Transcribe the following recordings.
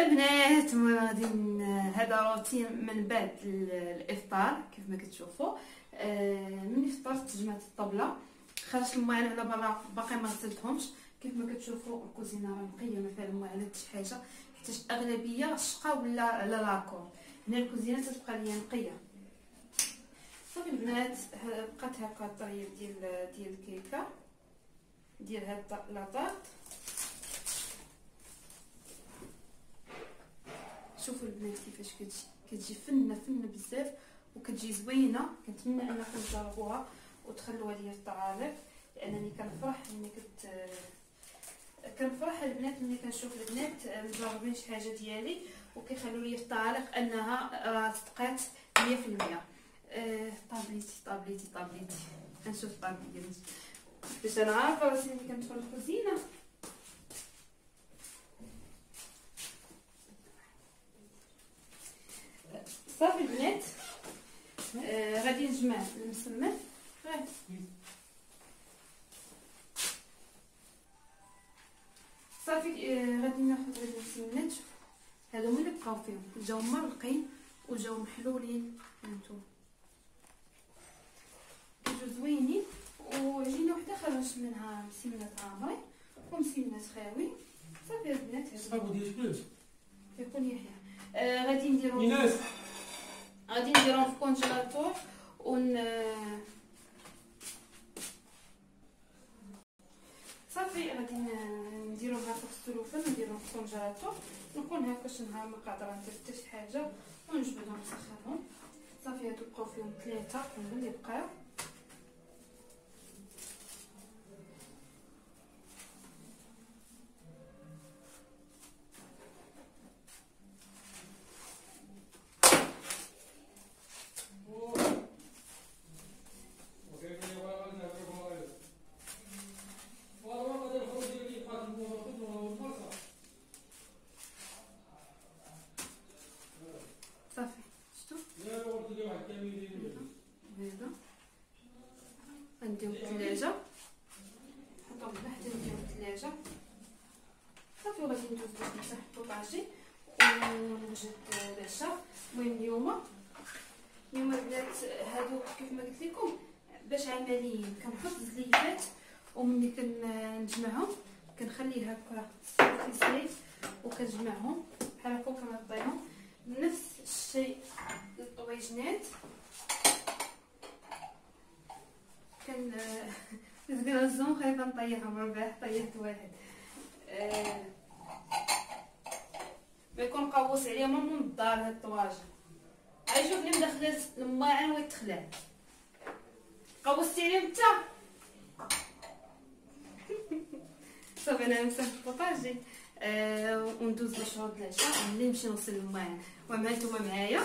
البنات غادي هذا روتين من بعد الافطار. كيف ما كتشوفوا ملي فطرت جمعت الطبله، خرجت الماعن على برا باقي ما غسلتهمش. كيف ما كتشوفوا الكوزينه راه نقيه، ما فيها الماعن حتى شي حاجه، حيت اغلبيه الشقه ولا على لاكور. هنا الكوزينه تتبقى ليا نقيه. صافي البنات بقات هكا الطريف ديال الكيكه ديال هاد لاطاط. شوفوا البنات كيفاش كتجي فنه بزاف وكتجي زوينه. كنتمنى انكم تجربوها وتخلوها ليا في التعاليق، لانني كنفرح البنات ملي كنشوف البنات مجربين شي حاجه ديالي وكيخلوا لي في التعاليق انها راه صدقات 100%. طابليتي نشوف طابليتي باش انا عارفه راسي ملي كندخل الكوزينه. صافي البنات غادي نجمع المسمن. صافي غادي ناخذ هاد المسمنات. هادو هما اللي بقاو فيهم، جاو مرقين وجاو محلولين. هانتوما كيجيو زوينين. وعجينه وحده خرجت منها مسمنات عامري ومسمنات خاوي. صافي البنات صابو ديال الكلوز يكون يحيى. غادي نديروهم في كونجيلاتور صافي غادي نديروها في السلوفه، نديروهم في الكونجيلاتور. نكون هكا شي نهار ما قادره ندير حتى شي حاجه ونجبدهم نسخنهم. صافي هادو بقاو فيهم 3 هما اللي بقاو. صافي شفتوا هذا غنديهم في الثلاجه، نحطهم بحدا نديهم في الثلاجه. صافي وغادي ندوز باش نفتح البوطاجي ونوجد العشاء. المهم اليوم البنات هادو كيف ما قلت لكم باش عمليين. كنحط الزليفات وملي كنجمعهم كنخليه هكا في وكنجمعهم بحال هكا وكنغطيهم. نفس الشيء للطويجنات. كنزغرزهم خايفه نطيحهم، ربح طيحت واحد. ما يكون قوس عليهم من الدار هاد الطواجن. عاي شوفني مدخلات الماعن ويتخلع قوستي عليهم انت. صافي انا نمسح البوطاجي وندوز لشروط العشاء ملي نمشي نوصل الماعن. المهم هانتوما معايا.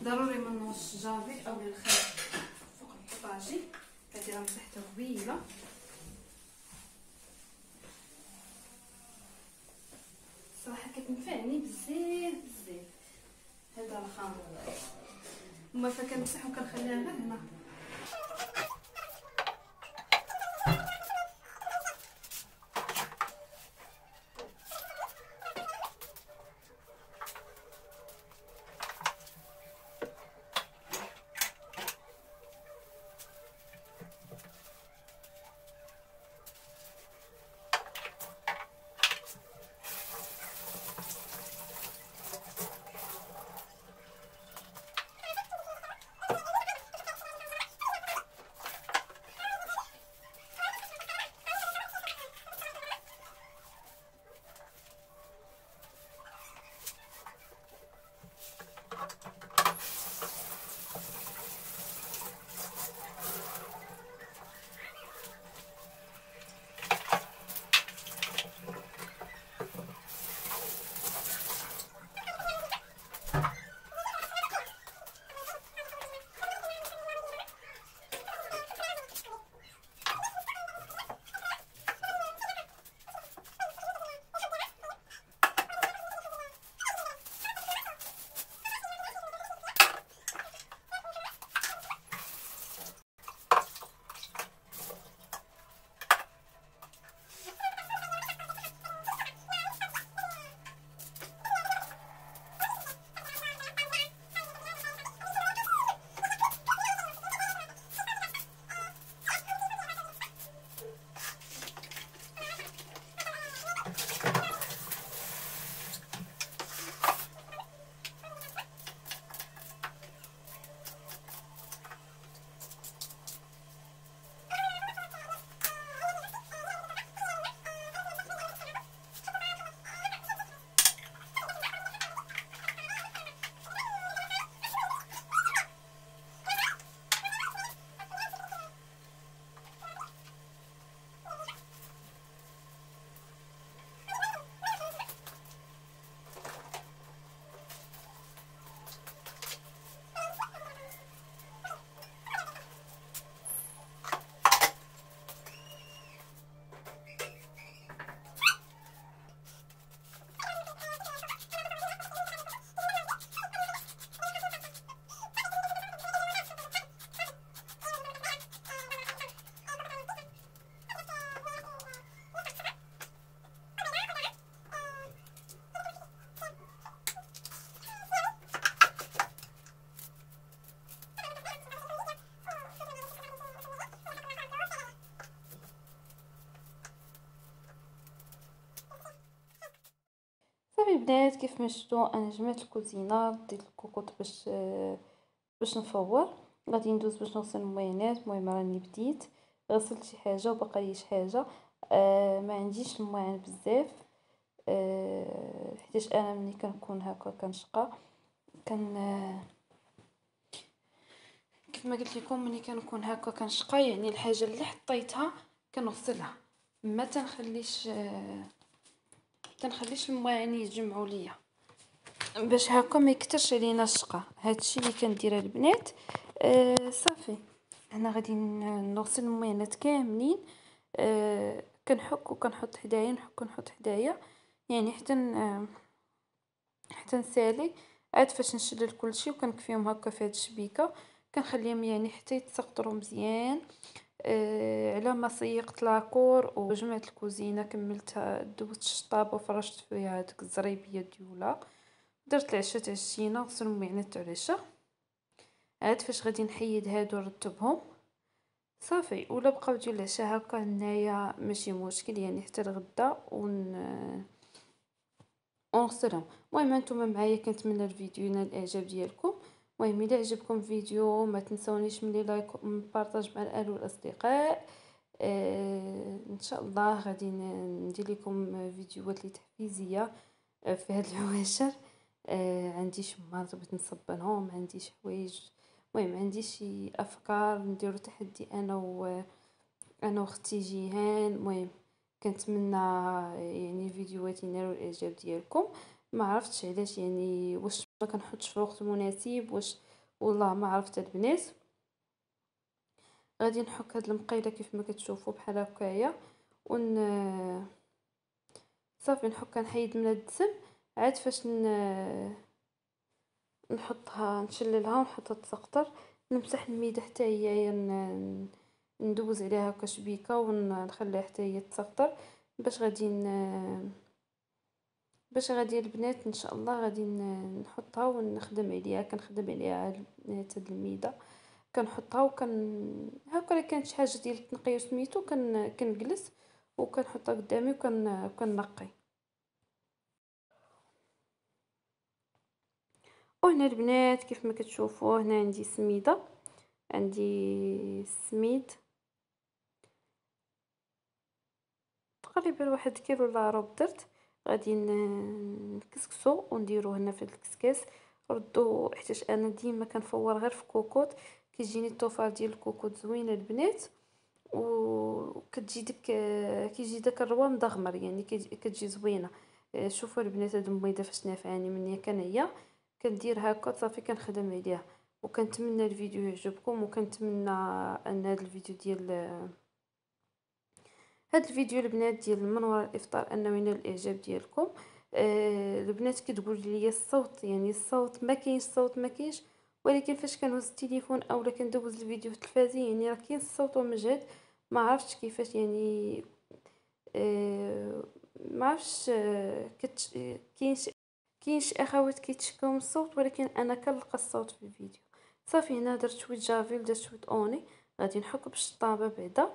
ضروري ما نوش الجافي او الخير فوق البوطاجي. كديرها مسحته طويله. صراحه كتنفعني بزاف هذا الخامر. وما فكنمسح وكنخليها غير هنا. صافي البنات كيف ما شفتوا انا جمعت الكوزينه، ديت الكوكوط باش نفور. غادي ندوز باش نغسل الموينات. المهم راني بديت غسلت شي حاجه وبقى لي شي حاجه. ما عنديش المواعن بزاف، حيت انا ملي كنكون هكا كنشقى كان كيف ما قلت لكم ملي كنكون هكا كنشقى، يعني الحاجه اللي حطيتها كنغسلها، ما تنخليش المواعن يتجمعوا ليا باش هكا ما يكثرش علينا الشقا. هادشي اللي كندير البنات. صافي انا غادي نغسل الموينات كاملين. كنحك وكنحط حدايا، نحك ونحط حدايا، يعني حتى نسالي عاد فاش نشلل كلشي وكنكفيهم هكا في هاد الشبيكه. كنخليهم يعني حتى يتسقطروا مزيان. على ما سيقت لاكور وجمعت الكوزينه كملتها، دوزت الشطابه وفرشت فيها هذيك الزريبيه ديولا، درت العشاء تاع الشينه، غسل المعينات تاع العشاء. عاد فاش غادي نحيد هادو نرتبهم صافي. ولا بقاو ديال العشاء هكا هنايا ماشي مشكل، يعني حتى الغدا ونغسلهم. المهم نتوما معايا، كنتمنى الفيديو ينال الاعجاب ديالكم. المهم الا عجبكم الفيديو ما تنسونيش من لايك وبارطاج مع الاهل والاصدقاء. ان شاء الله غادي ندير لكم فيديوهات لي تحفيزيه في هاد العواشر. عندي شمارات بغيت نصبنهم، عندي شي حوايج، المهم عندي شي افكار نديرو تحدي انا واختي جيهان. المهم كنتمنى يعني الفيديوهات ينالوا الاعجاب ديالكم. ما عرفتش علاش، يعني واش ما كنحطش في الوقت المناسب، واش والله ما عرفت البنات. غادي نحك هاد المقيله كيف ما كتشوفوا بحال هكايا صافي نحك نحيد من الدسم. عاد فاش نحطها نشللها ونحطها تسقطر، نمسح الميده حتى هي ندوز عليها هكا شبيكه ونخليها حتى هي تسقطر. باش غادي البنات ان شاء الله غادي نحطها ونخدم عليها. كنخدم عليها هاد الميده، كنحطها هكا. الا كانت شي حاجه ديال التنقيه سميتو كنجلس وكنحطها قدامي وكنقي. وهنا البنات كيف ما كتشوفوا هنا عندي سميده، عندي السميد تقريبا 1 كيلو الا ربع درت. غادي نكسكسو ونديروه هنا في الكسكاس. ردوا حيت انا ديما كنفور غير في كوكوط، كيجيني الطوفار ديال الكوكوط زوينه البنات، وكتجي كيجي داك الروا مدغمر، يعني كتجي زوينه. شوفوا البنات هاد المبيضه فاش نافعاني مني كنعيا كندير هكا صافي كنخدم عليها. وكنتمنى الفيديو يعجبكم، وكنتمنى ان هذا الفيديو ديال البنات ديال من وراء الافطار انه ينال الاعجاب ديالكم. البنات كتقول لي الصوت، يعني الصوت ما كاينش، الصوت ما كاينش، ولكن فاش كنهز التليفون اولا كندوز الفيديو في التلفازه يعني راه كاين الصوت ومجهد. ما عرفتش كيفاش يعني. ما عرفتش. كاين شي اخوات كيتشكاو من الصوت، ولكن انا كنلقى الصوت في الفيديو. صافي هنا درت شويه جافيل، درت شويه اوني. غادي نحك بالشطابه بعدا،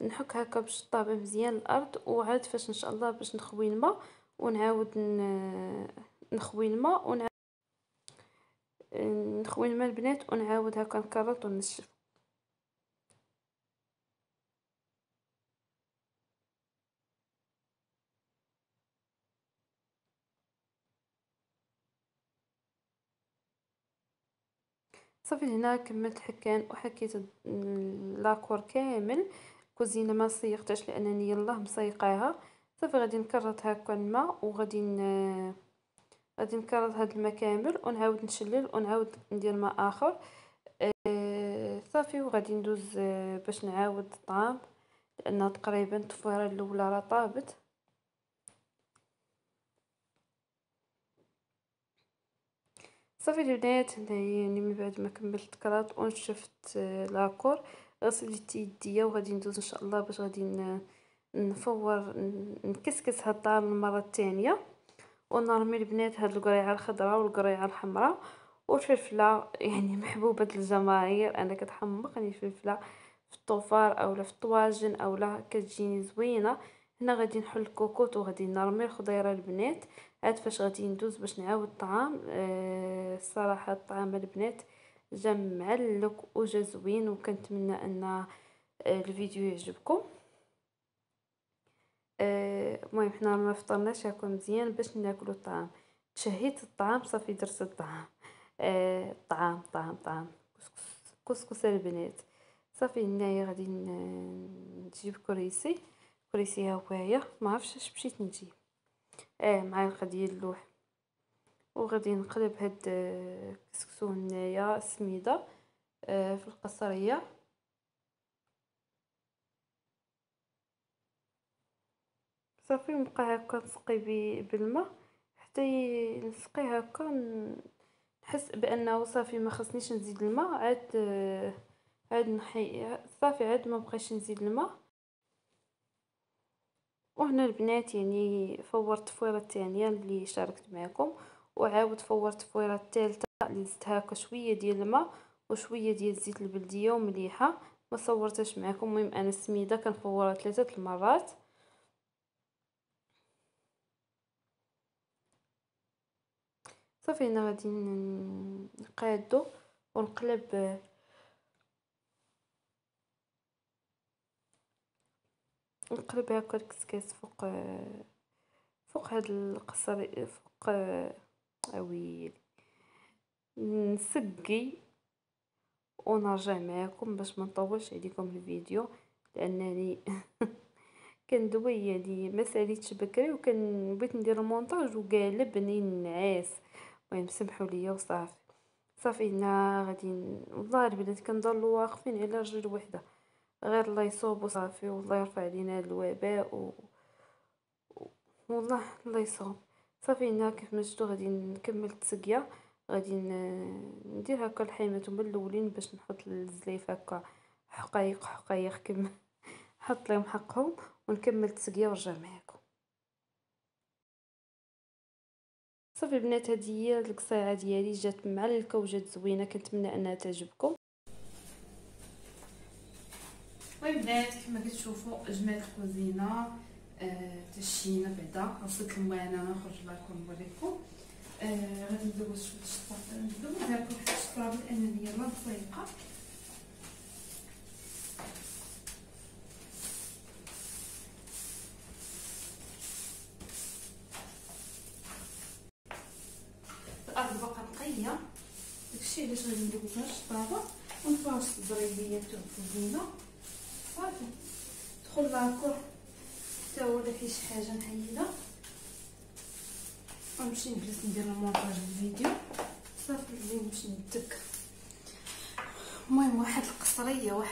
نحك هكا بالشطابه مزيان الارض. وعاد فاش ان شاء الله باش نخوي الماء ونعاود نخوي الماء نخوي الماء البنات، ونعاود هكا نكرط ونشف. صافي هنا كملت حكان وحكيت لاكور كامل. الكوزينه ما صيغتهاش لانني يلاه مصيقاها. صافي غادي نكرط هكا الماء، وغادي غادي نكرط هاد الماء كامل ونعاود نشلل ونعاود ندير ماء اخر. صافي وغادي ندوز باش نعاود الطعام، لان تقريبا الطفيره الاولى راه طابت. صافي البنات هنايا يعني من بعد ما كملت كراط ونشفت لاكور، غسلت يديا وغادي ندوز ان شاء الله باش غادي نفور نكسكس هاد الطعام المره الثانيه. ونرمي البنات هاد القريعه الخضراء والقريعه الحمراء والفلفله، يعني محبوبه الجماهير. انا كتحمقني الفلفله في الطوفار اولا في الطواجن اولا كتجيني زوينه. هنا غادي نحل الكوكوط وغادي نرمي الخضيره البنات. عاد فاش غادي ندوز باش نعاود الطعام. الصراحه الطعام البنات جا معلق وجا زوين، وكنتمنى ان الفيديو يعجبكم. المهم حنا ما فطرناش هكا مزيان باش ناكلوا الطعام. تشهيت الطعام صافي درت الطعام. طعام كسكس البنات. صافي هنايا غادي نجيب كريسي ها هي، ما عرفتش اش مشيت نجيب معلقه ديال اللوح، وغادي نقلب هاد الكسكسو هنايا سميده في القصريه. صافي نبقى هكا نسقي بالماء حتى نسقي هكا، نحس بانه صافي ما خصنيش نزيد الماء. عاد نحي صافي، عاد ما بقيتش نزيد الماء. وهنا البنات يعني فورت الفويره الثانيه اللي شاركت معكم، وعاود فورت الفويره الثالثه اللي زدت هكا شويه ديال الماء وشويه ديال الزيت البلديه ومليحه. ما صورتش معكم، المهم انا السميده كنفورها 3 المرات. صافي هنا غادي نقادو ونقلب هكا الكسكاس فوق هاد القصر، فوق اويلي نسقي ونرجع معكم باش ما نطولش عليكم الفيديو، لانني كندوي يعني ما ساليتش بكري وكان بغيت ندير المونتاج وقالبني النعاس. المهم سمحوا لي وصافي. صافي هنا غادي والله البنات كنضلوا واقفين على رجل وحده، غير الله يصوب وصافي، والله يرفع علينا الوباء والله الله يصوب. صافي هنا كيف ما شفتوا غادي نكمل التسقيه. غادي ندير هكا الحيمات هما الاولين باش نحط الزليف هكا حقايق كما نحط لهم حقهم، ونكمل التسقيه ونرجع معكم. صافي البنات هذه هي القصيعه ديالي، جات معلكه وجات زوينه، كنتمنى انها تعجبكم. المهم البنات كما كتشوفوا اجمال الكوزينه تشينا بعدا. وصلت الموانا نخرج لكم نوريكم. غادي ندوز شويه الشطه، ندوز لكم واحد الشطه لان هي لا ضيقه. الارض باقا نقيه، داكشي علاش غادي ندوزها الشطابه ونفرش الزريبيه تاع الكوزينه. صافي دخل لاكور حتى هو فيه شي حاجه نحيدها ونمشي نجلس ندير المونتاج الفيديو. صافي نمشي نتك. المهم واحد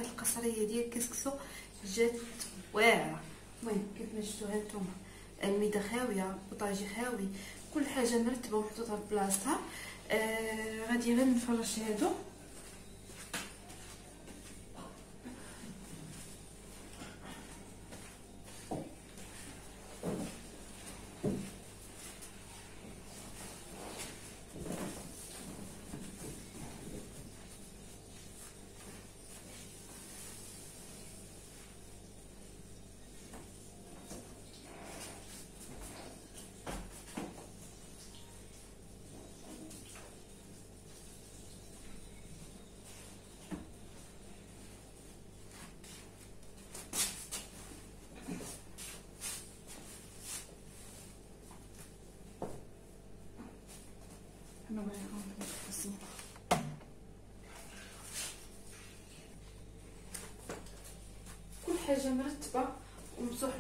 القصريه ديال الكسكسو جات واعره. المهم كيف ما شفتوا هانتوما الميده خاويه، البوطاجي خاوي، كل حاجه مرتبه ومحطوطه في بلاصتها. غادي غير نفرش هادو. كل حاجه مرتبه ومسوح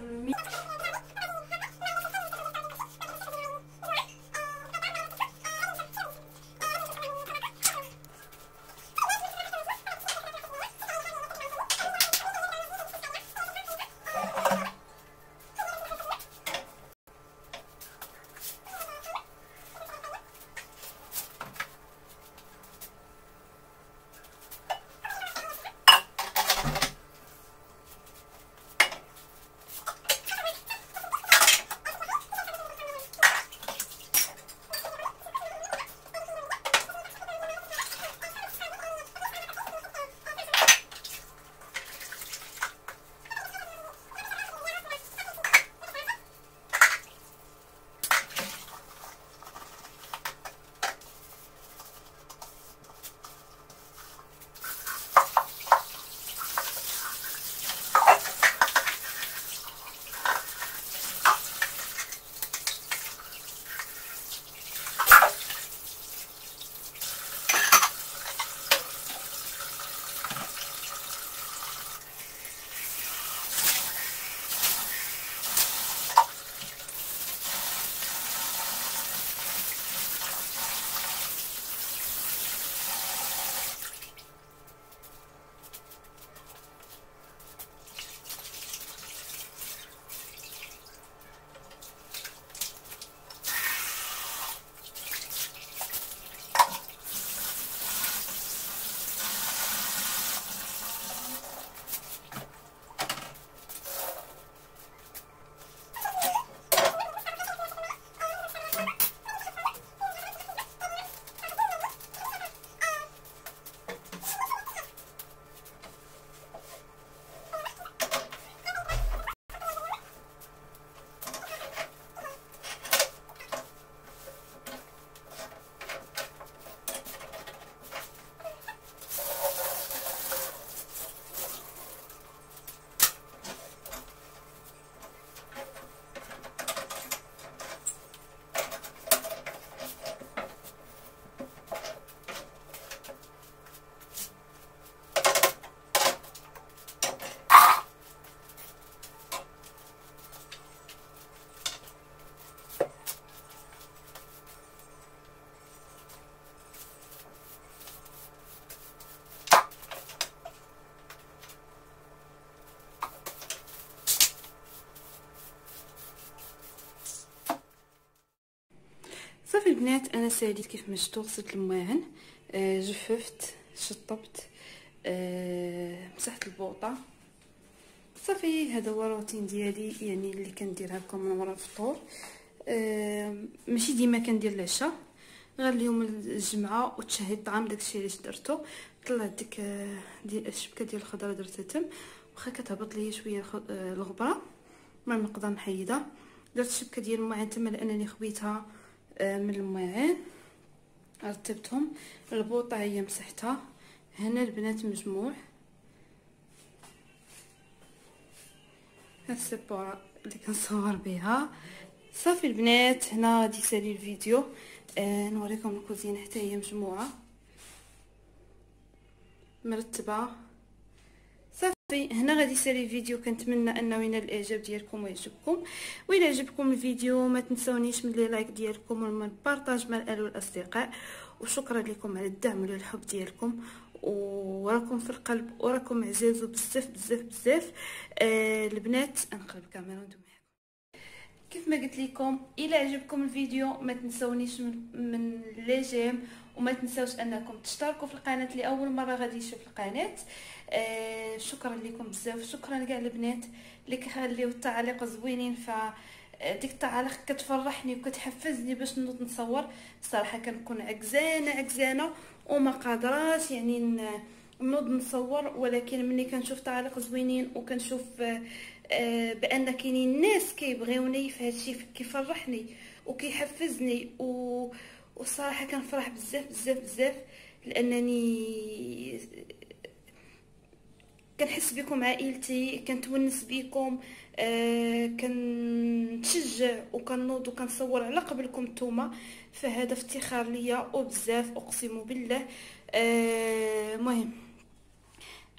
صافي البنات، انا ساليت كيف ما شفتوا، غسلت المواعن، جففت، شطبت، مسحت البوطه. صافي هذا هو الروتين ديالي، يعني اللي كنديرها لكم من ورا الفطور. ماشي ديما كندير العشاء، غير اليوم الجمعه وتشهي الطعام داكشي علاش درتو. طلعت ديك ديال الشبكه ديال الخضره درتها تم، واخا كتهبط ليا شويه الغبره ما نقدر نحيدها. درت الشبكه ديال المواعن تما لانني خويتها من المواعن، رتبتهم. البوطه هي مسحتها. هنا البنات مجموع هاد السبوره اللي كنصور بها. صافي البنات، هنا غادي يسالي الفيديو، نوريكم الكوزينه حتى هي مجموعه مرتبه. صافي هنا غادي يسالي الفيديو. كنتمنى انه ينال الاعجاب ديالكم ويعجبكم، والى عجبكم الفيديو ما تنسونيش من لي لايك ديالكم ومن البارطاج مع الاهل والاصدقاء. وشكرا لكم على الدعم والحب ديالكم، وراكم في القلب وراكم عزاز بزاف بزاف بزاف. البنات نقلب الكاميرا وندوي معكم. كيف ما قلت لكم، الى عجبكم الفيديو ما تنسونيش من لي جيم، وما تنساوش انكم تشتركوا في القناه لاول مره غادي يشوف القناه. شكرا لكم بزاف، شكرا كاع البنات اللي كيخليو التعاليق زوينين. ف ديك التعاليق كتفرحني وكتحفزني باش نوض نصور. الصراحه كنكون عكزانه وما قادراش يعني نوض نصور، ولكن ملي كنشوف تعاليق زوينين وكنشوف بان كاينين ناس كيبغيوني في هادشي كيفرحني وكيحفزني، والصراحه كنفرح بزاف بزاف بزاف، لانني كنحس بكم عائلتي، كنتونس بكم، كنتشجع وكنوض وكنصور على قبلكم نتوما. فهذا افتخار ليا وبزاف اقسم بالله. مهم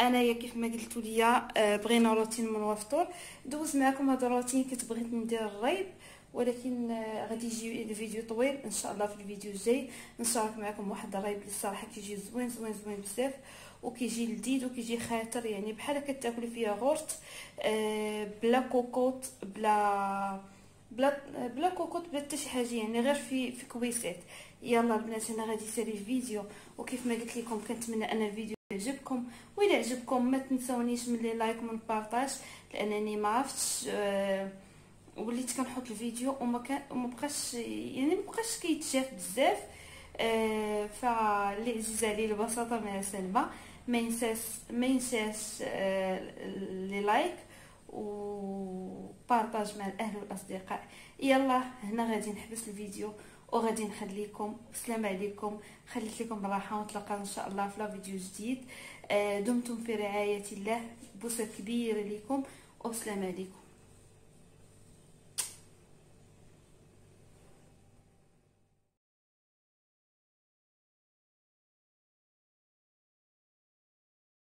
انايا كيف ما قلتوا ليا بغينا روتين من الفطور، دوز معكم هذا الروتين. كنت بغيت ندير الريب، ولكن غادي يجي الفيديو طويل. ان شاء الله في الفيديو الجاي نشارك معكم واحد الريب اللي الصراحه كيجي زوين زوين زوين بزاف، وكيجي لذيذ وكيجي خاطر، يعني بحال كتاكلي فيها غورت بلا كوكوط، بلا كوكوط، بلا حتى شي حاجه، يعني غير في كويسات. يلا البنات، هنا غادي يسالي الفيديو، وكيف ما قلت لكم كنتمنى ان الفيديو يعجبكم، والى عجبكم ما تنسونيش من لي لايك ومن بارطاج، لانني ما عرفتش وليت كنحط الفيديو وما بقاش يعني ما بقاش كيتشاف بزاف. فاللي عزيز عليه البساطه مع سلمى، ما ينساش لي لايك وبارطاج مع الاهل والاصدقاء. يلا هنا غادي نحبس الفيديو وغادي نخليكم. السلام عليكم، خليت لكم بالراحه، ونتلاقاو ان شاء الله في فيديو جديد. دمتم في رعايه الله، بوسه كبيره لكم والسلام عليكم.